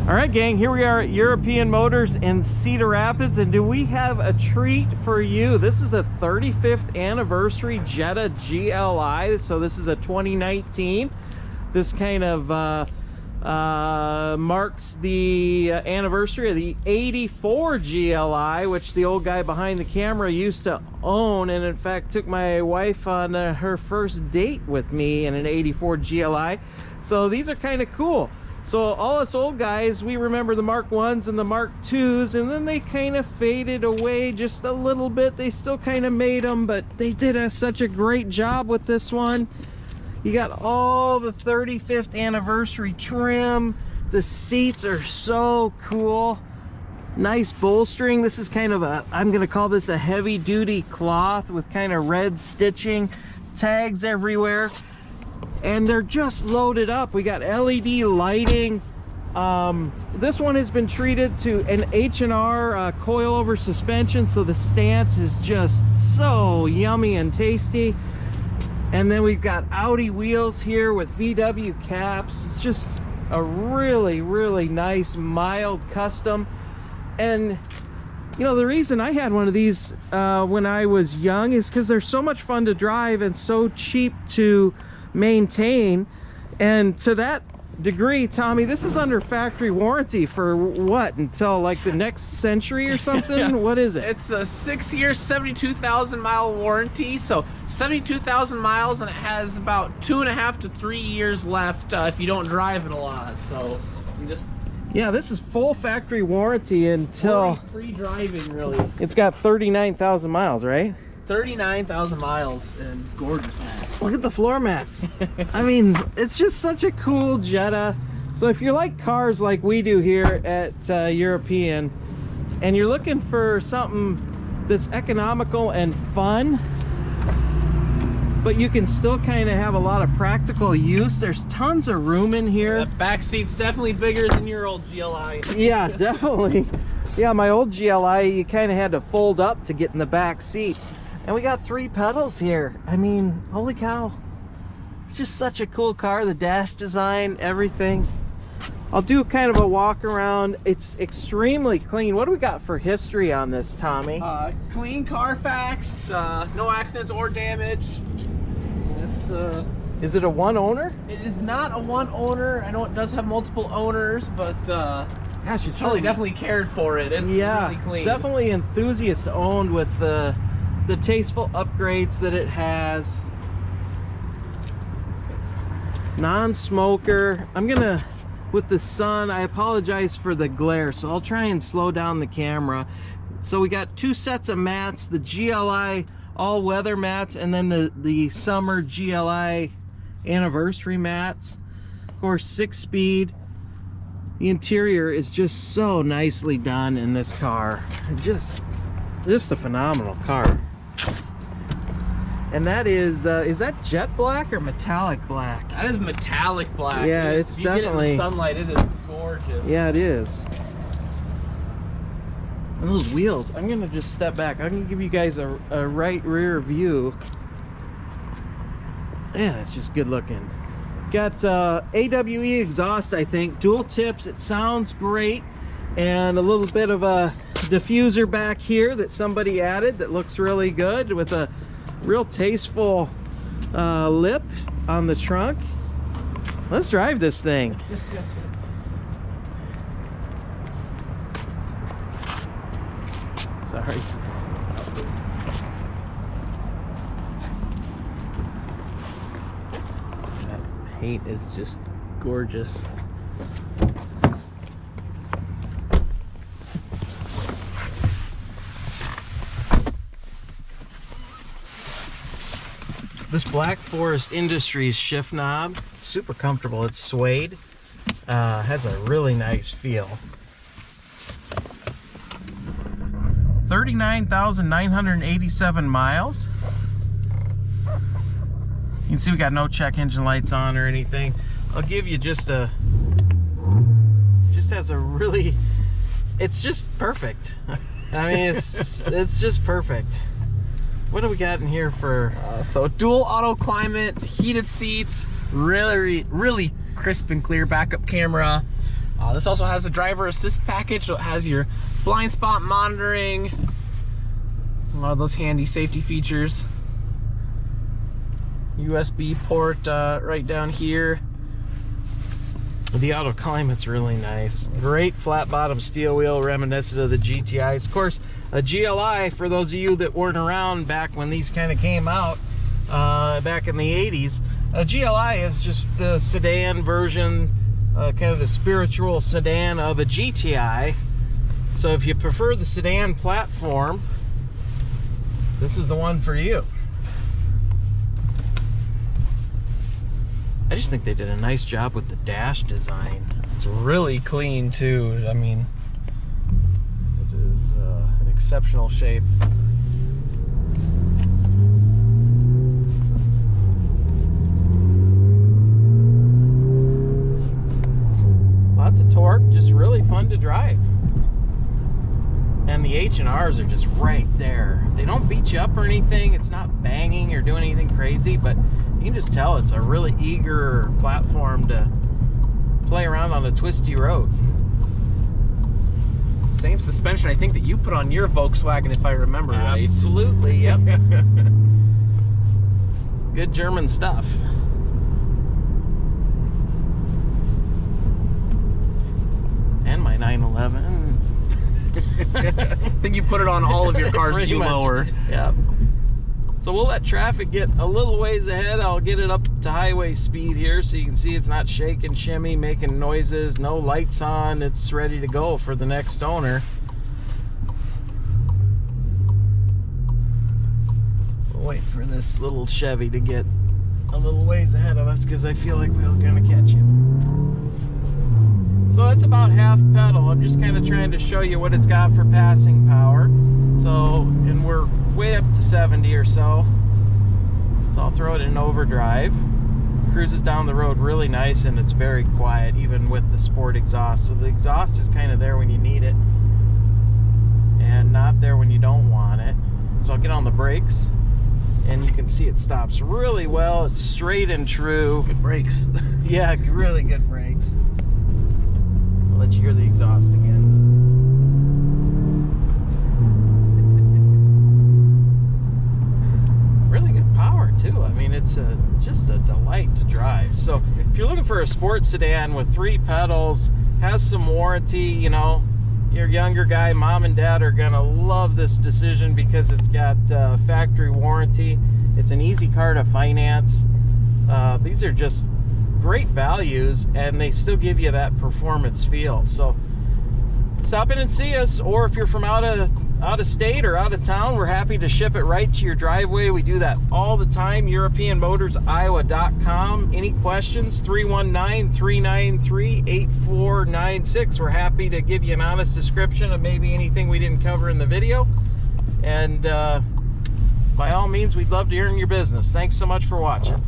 All right, gang, here we are at European Motors in Cedar Rapids, and do we have a treat for you? This is a 35th anniversary Jetta GLI, so this is a 2019. This kind of marks the anniversary of the 84 GLI, which the old guy behind the camera used to own, and in fact took my wife on her first date with me in an 84 GLI. So these are kind of cool. So all us old guys, we remember the Mark 1s and the Mark 2s, and then they kind of faded away just a little bit. They still kind of made them, but they did such a great job with this one. You got all the 35th anniversary trim. The seats are so cool. Nice bolstering. This is kind of a, I'm gonna call this a heavy duty cloth with kind of red stitching, tags everywhere. And they're just loaded up. We got LED lighting. This one has been treated to an H&R coilover suspension, so the stance is just so yummy and tasty. And then we've got Audi wheels here with VW caps. It's just a really, really nice, mild custom. And you know, the reason I had one of these when I was young is because they're so much fun to drive and so cheap to maintain. And to that degree, Tommy, this is under factory warranty for what, until like the next century or something? Yeah. What is it? It's a 6-year 72,000 mile warranty, so 72,000 miles, and it has about 2.5 to 3 years left if you don't drive it a lot. So you just, yeah, this is full factory warranty until free driving, really. It's got 39,000 miles, right? 39,000 miles and gorgeous mats. Look at the floor mats. I mean, it's just such a cool Jetta. So if you like cars like we do here at European, and you're looking for something that's economical and fun, but you can still kind of have a lot of practical use, there's tons of room in here. That back seat's definitely bigger than your old GLI. Yeah, definitely. Yeah, my old GLI, you kind of had to fold up to get in the back seat. And we got 3 pedals here. I mean, holy cow. It's just such a cool car. The dash design, everything. I'll do kind of a walk around. It's extremely clean. What do we got for history on this, Tommy? Clean Carfax, no accidents or damage. It's, is it a one owner? It is not a one owner. I know it does have multiple owners, but gosh, it's really definitely cared for it. It's really clean. Definitely enthusiast owned with the tasteful upgrades that it has. Non-smoker. I'm gonna, with the sun, I apologize for the glare, so I'll try and slow down the camera. So we got 2 sets of mats, the GLI all-weather mats, and then the summer GLI anniversary mats. Of course, 6-speed. The interior is just so nicely done in this car. Just a phenomenal car. And that is that jet black or metallic black? That is metallic black. Yeah, it's definitely, get it in the sunlight, it is gorgeous. Yeah, it is. And those wheels, I'm gonna just step back. I'm gonna give you guys a right rear view. Man, it's just good looking. Got AWE exhaust, I think, dual tips. It sounds great. And a little bit of a diffuser back here that somebody added that looks really good, with a real tasteful lip on the trunk. Let's drive this thing. Sorry. That paint is just gorgeous. This Black Forest Industries shift knob, super comfortable. It's suede, has a really nice feel. 39,987 miles. You can see we got no check engine lights on or anything. I'll give you just has a really, it's just perfect. I mean, it's just perfect. What do we got in here for? So dual auto climate, heated seats, really crisp and clear backup camera. This also has a driver assist package, so it has your blind spot monitoring, a lot of those handy safety features. USB port right down here. The auto climate's really nice. Great flat bottom steel wheel, reminiscent of the GTIs. Of course, a GLI, for those of you that weren't around back when these kind of came out, back in the 80s, a GLI is just the sedan version, kind of the spiritual sedan of a GTI. So if you prefer the sedan platform, this is the one for you. I just think they did a nice job with the dash design. It's really clean too. I mean, it is an exceptional shape. Lots of torque, just really fun to drive. And the H&Rs are just right there. They don't beat you up or anything. It's not banging or doing anything crazy, but you can just tell it's a really eager platform to play around on a twisty road. same suspension I think that you put on your Volkswagen, if I remember right. Absolutely, yep. Good German stuff. And my 911. I think you put it on all of your cars that you lower. Yeah. So we'll let traffic get a little ways ahead. I'll get it up to highway speed here so you can see it's not shaking, shimmy, making noises, no lights on. It's ready to go for the next owner. We'll wait for this little Chevy to get a little ways ahead of us because I feel like we're gonna catch him. So that's about half pedal. I'm just kind of trying to show you what it's got for passing power. So, and we're way up to 70 or so. So I'll throw it in overdrive. Cruises down the road really nice, and it's very quiet even with the sport exhaust. So the exhaust is kind of there when you need it and not there when you don't want it. So I'll get on the brakes and you can see it stops really well. It's straight and true. Good brakes. Yeah, really good brakes. I'll let you hear the exhaust again. Really good power too. I mean, it's just a delight to drive. So if you're looking for a sports sedan with 3 pedals, has some warranty, you know, you're a younger guy, mom and dad are gonna love this decision because it's got factory warranty. It's an easy car to finance. These are just great values, and they still give you that performance feel. So stop in and see us, or if you're from out of state or out of town, we're happy to ship it right to your driveway. We do that all the time. EuropeanMotorsIowa.com. Any questions? 319-393-8496. We're happy to give you an honest description of maybe anything we didn't cover in the video. And by all means, we'd love to hear in your business. Thanks so much for watching.